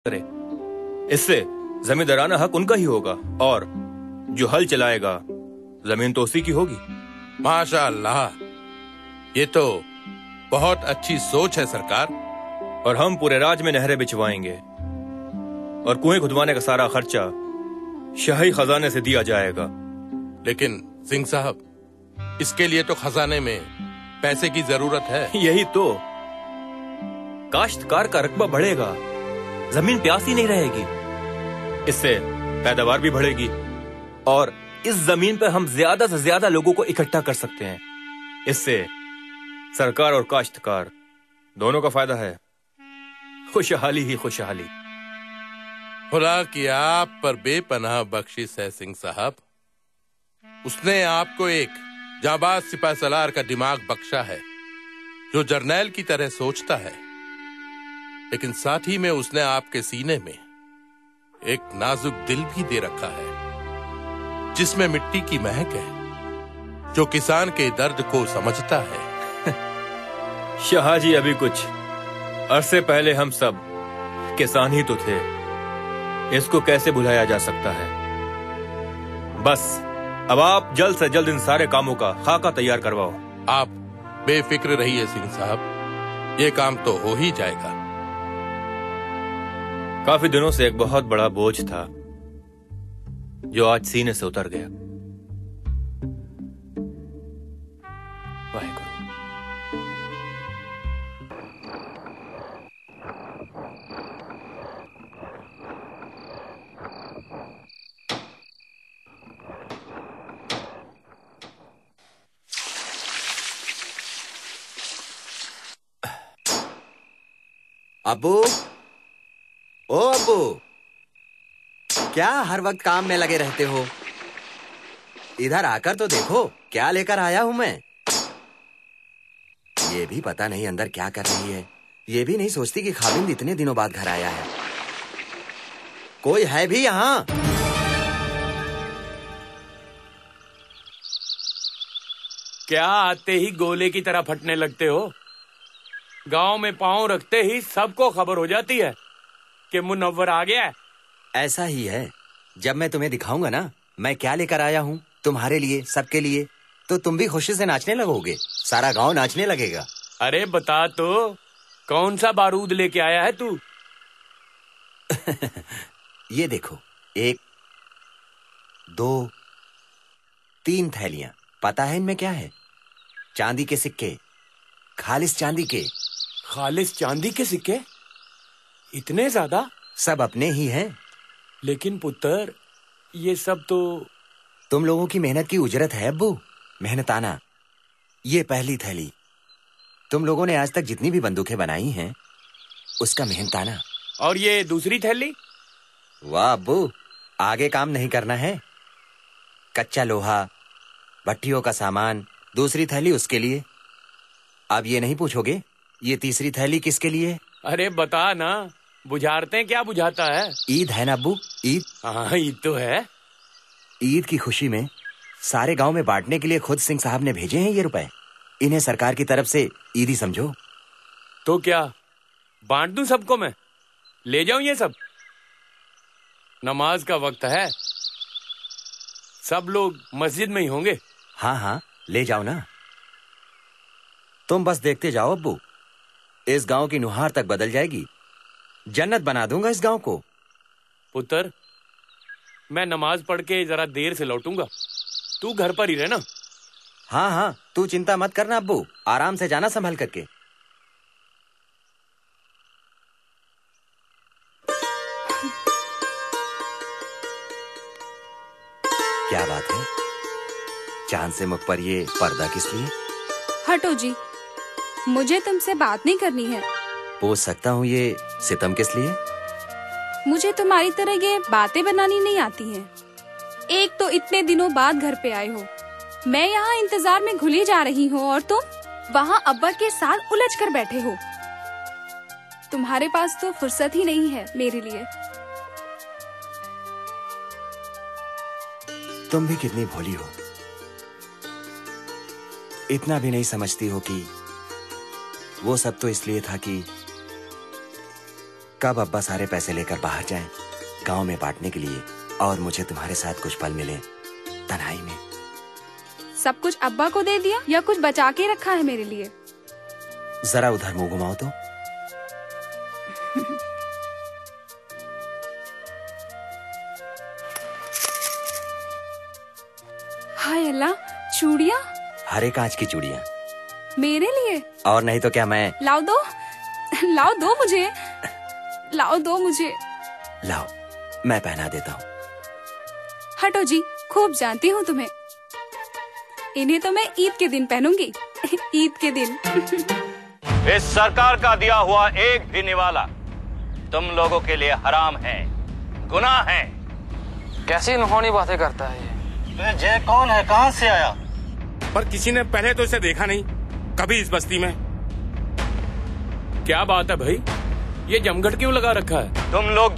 करे। इससे जमींदाराना हक उनका ही होगा और जो हल चलाएगा जमीन तो उसी की होगी। माशाअल्लाह, ये तो बहुत अच्छी सोच है सरकार। और हम पूरे राज्य में नहरें बिछवाएंगे और कुएं खुदवाने का सारा खर्चा शाही खजाने से दिया जाएगा। लेकिन सिंह साहब, इसके लिए तो खजाने में पैसे की जरूरत है। यही तो, काश्तकार का रकबा बढ़ेगा, जमीन प्यासी नहीं रहेगी, इससे पैदावार भी बढ़ेगी और इस जमीन पर हम ज्यादा से ज्यादा लोगों को इकट्ठा कर सकते हैं। इससे सरकार और काश्तकार दोनों का फायदा है। खुशहाली ही खुशहाली। खुदा की आप पर बेपनाह बख्शिश है सिंह साहब। उसने आपको एक जाबाज सिपाहीसालार का दिमाग बख्शा है जो जर्नैल की तरह सोचता है, लेकिन साथ ही में उसने आपके सीने में एक नाजुक दिल भी दे रखा है जिसमें मिट्टी की महक है, जो किसान के दर्द को समझता है। शाहजी, अभी कुछ अरसे पहले हम सब किसान ही तो थे, इसको कैसे भुलाया जा सकता है। बस अब आप जल्द से जल्द इन सारे कामों का खाका तैयार करवाओ। आप बेफिक्र रहिए सिंह साहब, ये काम तो हो ही जाएगा। काफी दिनों से एक बहुत बड़ा बोझ था जो आज सीने से उतर गया। वाहेगुरु। अब्बू, ओ अब्बू, क्या हर वक्त काम में लगे रहते हो? इधर आकर तो देखो क्या लेकर आया हूं मैं। ये भी पता नहीं अंदर क्या कर रही है। ये भी नहीं सोचती कि खाविंद इतने दिनों बाद घर आया है। कोई है भी यहाँ? क्या आते ही गोले की तरह फटने लगते हो? गांव में पांव रखते ही सबको खबर हो जाती है कि मुनव्वर आ गया है। ऐसा ही है। जब मैं तुम्हें दिखाऊंगा ना मैं क्या लेकर आया हूँ तुम्हारे लिए, सबके लिए, तो तुम भी खुशी से नाचने लगोगे। सारा गांव नाचने लगेगा। अरे बता तो, कौन सा बारूद लेके आया है तू? ये देखो, 1, 2, 3 थैलियां। पता है इनमें क्या है? चांदी के सिक्के, खालिस चांदी के। खालिस चांदी के सिक्के? इतने ज्यादा? सब अपने ही हैं। लेकिन पुत्र, ये सब तो तुम लोगों की मेहनत की उजरत है अब्बू। मेहनताना। ये पहली थैली। तुम लोगों ने आज तक जितनी भी बंदूकें बनाई हैं उसका मेहनताना। और ये दूसरी थैली? वाह अब्बू, आगे काम नहीं करना है। कच्चा लोहा, भट्टियों का सामान। दूसरी थैली उसके लिए। अब ये नहीं पूछोगे ये तीसरी थैली किसके लिए? अरे बता ना, बुझारते क्या बुझाता है? ईद है ना अब्बू, ईद। हाँ, ईद तो है। ईद की खुशी में सारे गांव में बांटने के लिए खुद सिंह साहब ने भेजे हैं ये रुपए। इन्हें सरकार की तरफ से ईदी समझो। तो क्या बांट दूं सबको? मैं ले जाऊं ये सब? नमाज का वक्त है, सब लोग मस्जिद में ही होंगे। हाँ हाँ, ले जाओ ना। तुम बस देखते जाओ अब्बू, इस गांव की नुहार तक बदल जाएगी। जन्नत बना दूंगा इस गांव को। पुत्र, मैं नमाज पढ़ के जरा देर से लौटूंगा, तू घर पर ही रहना। हाँ हाँ, तू चिंता मत करना अब्बू, आराम से जाना संभल करके। क्या बात है? चांद से मुख पर ये पर्दा किस लिए? हटो जी, मुझे तुमसे बात नहीं करनी है। पूछ सकता हूँ ये सितम किस लिए? मुझे तुम्हारी तरह ये बातें बनानी नहीं आती हैं। एक तो इतने दिनों बाद घर पे आए हो, मैं यहाँ इंतजार में घुली जा रही हूँ और तुम वहाँ अब्बा के साथ उलझ कर बैठे हो। तुम्हारे पास तो फुर्सत ही नहीं है मेरे लिए। तुम भी कितनी भोली हो, इतना भी नहीं समझती हो कि वो सब तो इसलिए था कि कब अब्बा सारे पैसे लेकर बाहर जाएं, गांव में बांटने के लिए, और मुझे तुम्हारे साथ कुछ पल मिले तन्हाई में। सब कुछ अब्बा को दे दिया या कुछ बचा के रखा है मेरे लिए? जरा उधर मुंह घुमाओ तो। हाय अल्लाह, चूड़ियाँ? हरे कांच की चूड़ियाँ। मेरे लिए? और नहीं तो क्या मैं। लाओ दो, लाओ दो मुझे, लाओ दो मुझे। लाओ, मैं पहना देता हूँ। हटो जी, खूब जानती हूँ तुम्हें। इन्हें तो मैं ईद के दिन पहनूंगी। ईद के दिन। इस सरकार का दिया हुआ एक भी निवाला तुम लोगों के लिए हराम है, गुनाह है। कैसी अनहोनी बातें करता है ये? जय कौन है, कहां से आया? पर किसी ने पहले तो इसे देखा नहीं कभी इस बस्ती में। क्या बात है भाई, ये जमघट क्यों लगा रखा है? तुम लोग